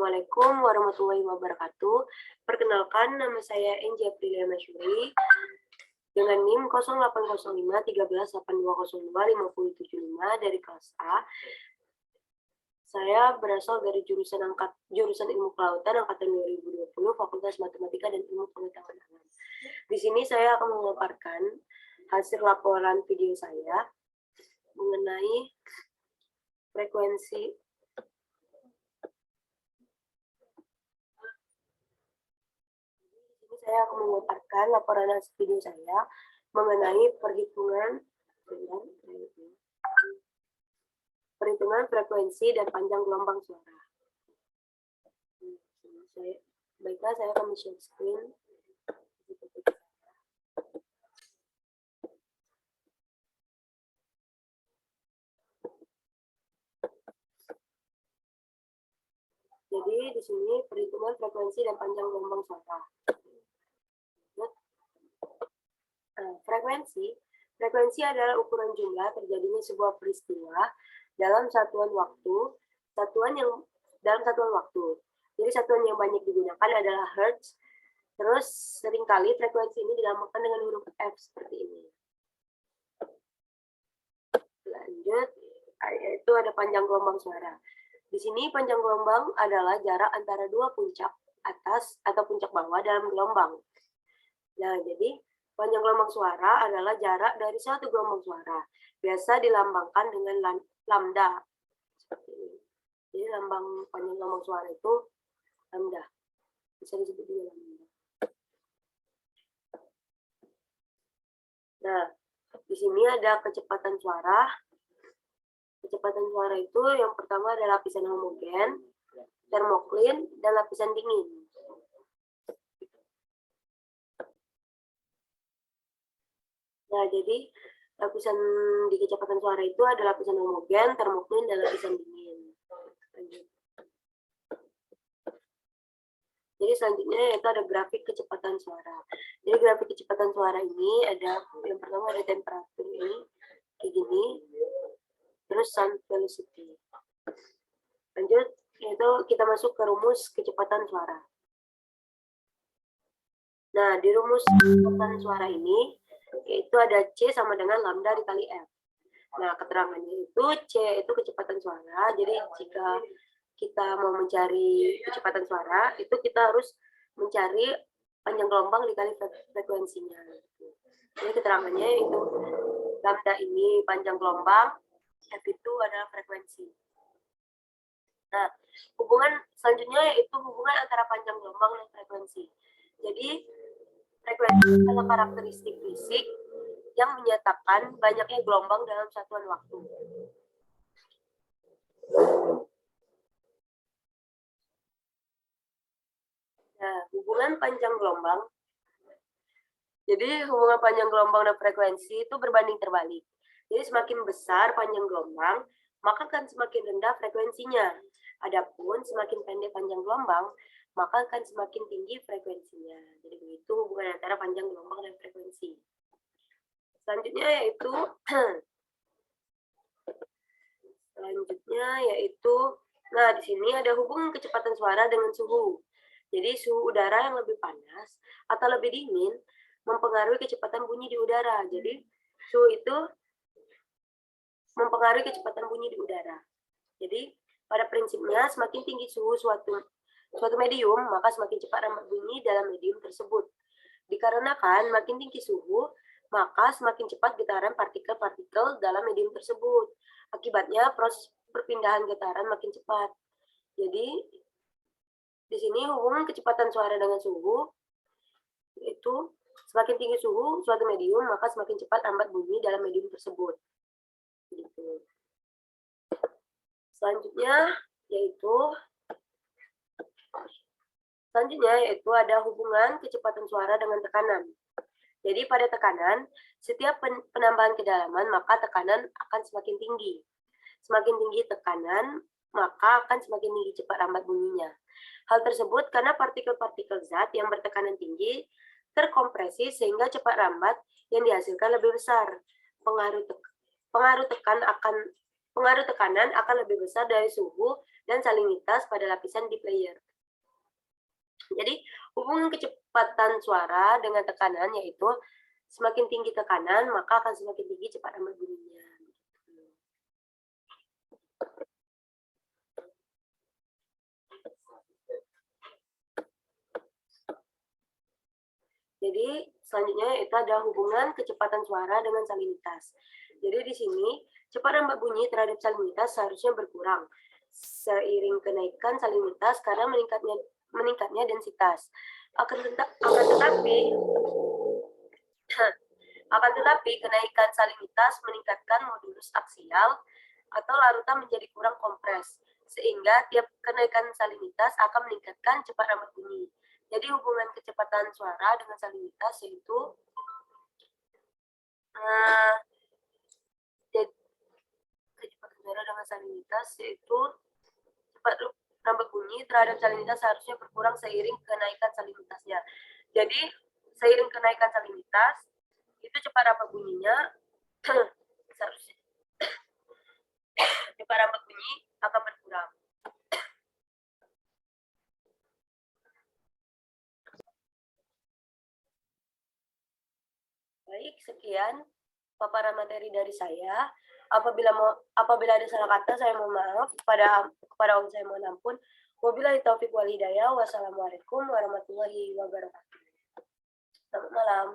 Assalamualaikum warahmatullahi wabarakatuh. Perkenalkan, nama saya Enji Aprilia Masyuri dengan NIM 08051382025075 dari kelas A. Saya berasal dari jurusan Ilmu Kelautan angkatan 2020, Fakultas Matematika dan Ilmu Pengetahuan Alam. Di sini saya akan memaparkan hasil laporan video saya mengenai frekuensi saya akan memaparkan laporan hasil video saya mengenai perhitungan frekuensi dan panjang gelombang suara. Baiklah, saya akan share screen. Jadi di sini perhitungan frekuensi dan panjang gelombang suara. Frekuensi adalah ukuran jumlah terjadinya sebuah peristiwa dalam satuan waktu. Jadi satuan yang banyak digunakan adalah hertz. Terus seringkali frekuensi ini dilambangkan dengan huruf F seperti ini. Lanjut, yaitu ada panjang gelombang suara. Di sini panjang gelombang adalah jarak antara dua puncak atas atau puncak bawah dalam gelombang. Nah, jadi panjang gelombang suara adalah jarak dari satu gelombang suara. Biasa dilambangkan dengan lambda. Seperti ini. Jadi lambang panjang gelombang suara itu lambda. Bisa disebut juga lambda. Nah, di sini ada kecepatan suara. Kecepatan suara itu yang pertama adalah lapisan homogen, termoklin, dan lapisan dingin. Nah, jadi lapisan di kecepatan suara itu ada lapisan homogen, termoklin, dan lapisan dingin. Lanjut. Jadi selanjutnya yaitu ada grafik kecepatan suara. Jadi grafik kecepatan suara ini ada yang pertama ada temperatur ini kayak gini. Terus sound velocity. Lanjut, yaitu kita masuk ke rumus kecepatan suara. Nah, di rumus kecepatan suara ini, yaitu ada C sama dengan lambda dikali F. Nah, keterangannya itu C itu kecepatan suara. Jadi, jika kita mau mencari kecepatan suara, itu kita harus mencari panjang gelombang dikali frekuensinya. Jadi, keterangannya itu lambda ini panjang gelombang, F itu adalah frekuensi. Nah, hubungan selanjutnya yaitu hubungan antara panjang gelombang dan frekuensi. Jadi, frekuensi adalah karakteristik fisik yang menyatakan banyaknya gelombang dalam satuan waktu. Nah, hubungan panjang gelombang. Jadi, hubungan panjang gelombang dan frekuensi itu berbanding terbalik. Jadi semakin besar panjang gelombang, maka akan semakin rendah frekuensinya. Adapun semakin pendek panjang gelombang, maka akan semakin tinggi frekuensinya. Jadi begitu hubungan antara panjang gelombang dan frekuensi. Selanjutnya yaitu nah di sini ada hubungan kecepatan suara dengan suhu. Jadi suhu udara yang lebih panas atau lebih dingin mempengaruhi kecepatan bunyi di udara. Jadi suhu itu mempengaruhi kecepatan bunyi di udara. Jadi, pada prinsipnya semakin tinggi suhu suatu medium, maka semakin cepat rambat bunyi dalam medium tersebut. Dikarenakan makin tinggi suhu, maka semakin cepat getaran partikel-partikel dalam medium tersebut. Akibatnya proses perpindahan getaran makin cepat. Jadi, di sini hubungan kecepatan suara dengan suhu, yaitu semakin tinggi suhu suatu medium, maka semakin cepat rambat bunyi dalam medium tersebut. Gitu. Selanjutnya yaitu ada hubungan kecepatan suara dengan tekanan. Jadi pada tekanan, setiap penambahan kedalaman maka tekanan akan semakin tinggi. Semakin tinggi tekanan, maka akan semakin tinggi cepat rambat bunyinya. Hal tersebut karena partikel-partikel zat yang bertekanan tinggi terkompresi sehingga cepat rambat yang dihasilkan lebih besar. Pengaruh tekanan akan lebih besar dari suhu dan salinitas pada lapisan deep layer. Jadi, hubungan kecepatan suara dengan tekanan yaitu semakin tinggi tekanan, maka akan semakin tinggi cepat rambat bunyinya. Jadi, selanjutnya itu ada hubungan kecepatan suara dengan salinitas. Jadi di sini, cepat rambat bunyi terhadap salinitas seharusnya berkurang seiring kenaikan salinitas karena meningkatnya densitas. Akan tetapi kenaikan salinitas meningkatkan modulus aksial atau larutan menjadi kurang kompres, sehingga tiap kenaikan salinitas akan meningkatkan cepat rambat bunyi. Jadi hubungan kecepatan suara dengan salinitas yaitu kecepatan suara dengan salinitas yaitu cepat rambat bunyi terhadap salinitas seharusnya berkurang seiring kenaikan salinitasnya. Jadi seiring kenaikan salinitas itu cepat rambat bunyinya seharusnya cepat rambat bunyi akan berkurang. Baik, sekian paparan materi dari saya. Apabila ada salah kata, saya mohon maaf. Kepada Allah saya mohon ampun. Wabillahi taufiq wal hidayah. Wassalamualaikum warahmatullahi wabarakatuh. Selamat malam.